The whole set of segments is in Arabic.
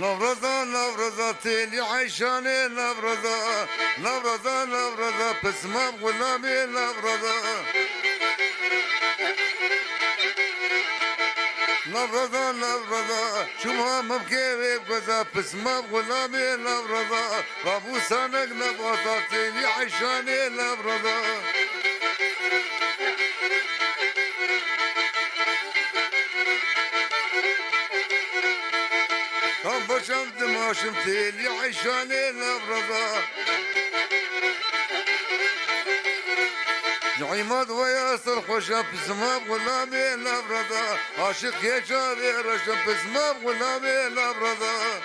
نورزا نورزا تيلي عيشاني نورزا نورزا نورزا بسمة غلامي نورزا نورزا نورزا شما مبكي بغزا بسمة غلامي نورزا بابو سانك نورزا تيلي عيشاني نورزا هم بشم دماشم تيلي عيشاني نبرضا عماد وياسر خوشا بسماب غلامي نبرضا عاشق يا جاري رشم بسماب غلامي نبرضا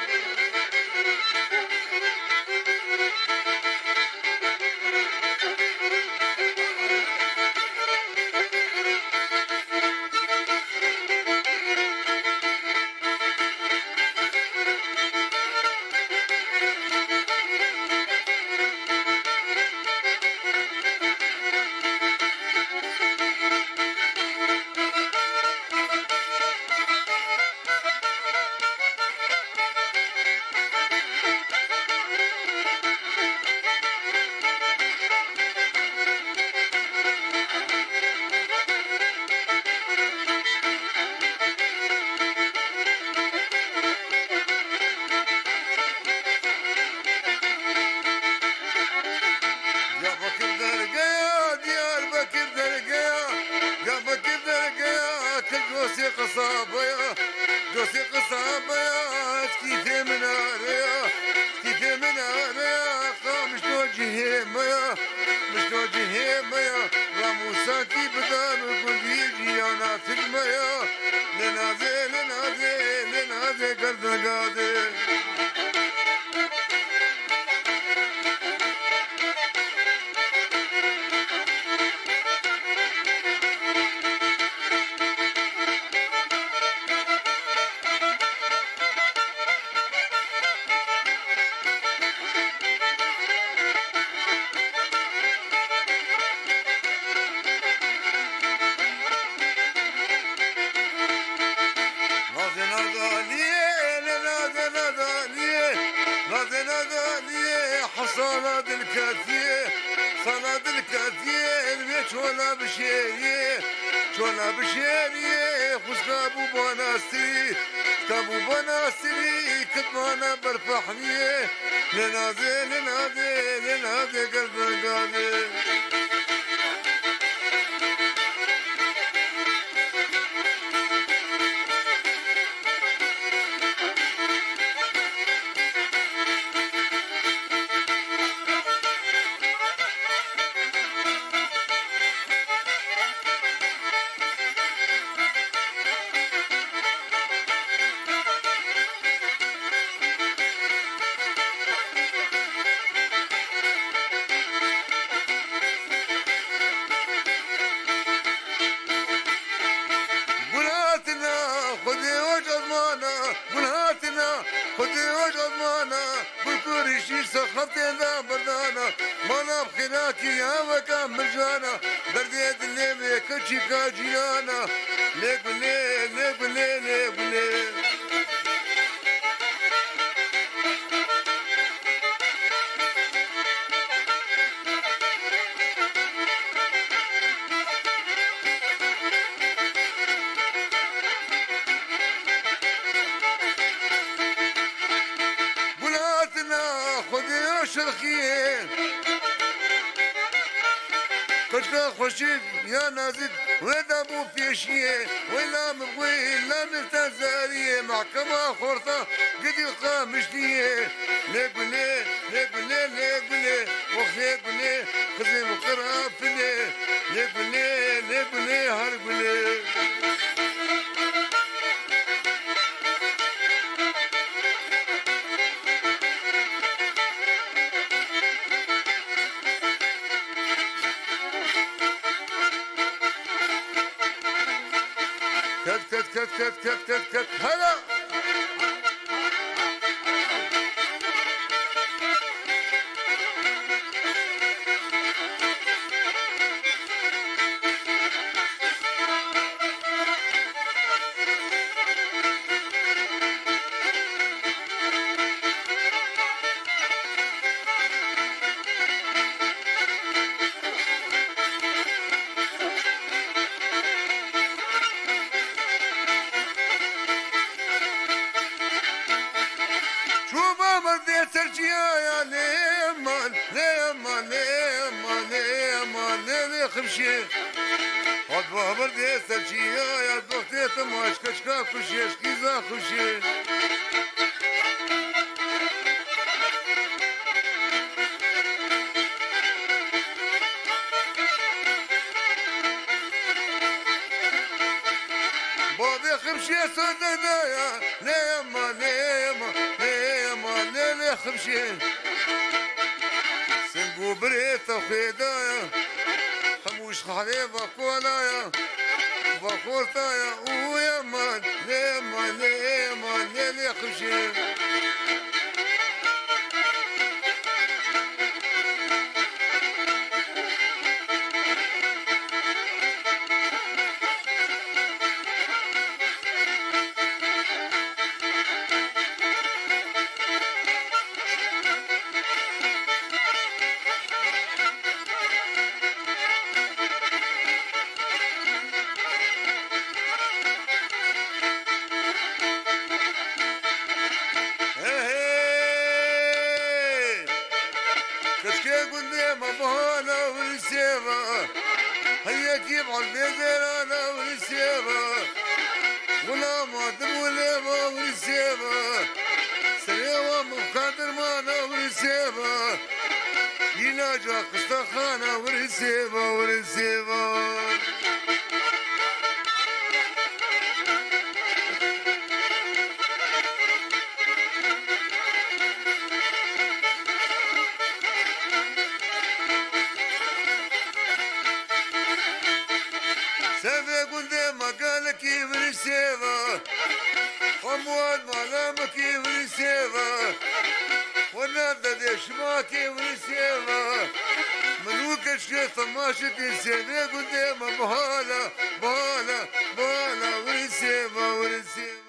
جوسي قصابيا جوسي قصابيا كيف من اريا كيف من اريا مش توجهي ميا مش توجهي ميا راموساتي بدان وقل يجي انا في الميا لنازي لنازي لنازي قرد قادر صناد الكاتيه صناد الكاتيه البيت ولا بشيريه ولا بشيريه خذ كابو بناستري كابو بناستري كتمانا برفحنيه لنادي لنادي لنادي قلب قادي سخفت ذا بردانا مانا بخناكي يا وكام مجانا درديت اللي بيكتشي كاجيانا ليك بلي ليك بلي ليك بلي شرخيه كتنا خوشيك يا نازك ولا مو فيشيه ولا مبغي لا مفتزاريه محكمة خورطة قد القامش ليه ليك بلي ليك بلي ليك بلي وخيك بلي خزي مقرها فلي ليك بلي ليك بلي هرب بلي كت هلا سرجيا ليمان ليمان ليمان ليمان ليمان خمشي هاد بابر دي سرجيا يا دوختي تماش كشكا كشيش كيزا خمشي بابي خمشي صددايا ليما ليما ليما ليما خمشي سنقو بريت وخيدايا خموش خحلي باكولايا باكورتايا ويما ليما ليما ليما خمشي كشكي قدام ابونا والسيفا هيا جيب عالبيزر انا والسيفا ولا مادم ولا ما والسيفا سريوا مقدر ما انا والسيفا يناجا قسطخانة والسيفا والسيفا سافي قدام قالك يفرسيفا ومواد مالامك يفرسيفا ونادى ديش ماك يفرسيفا ملوك الشيخ طماشة سافي قدام بهالا بهالا بهالا ورسيفا ورسيفا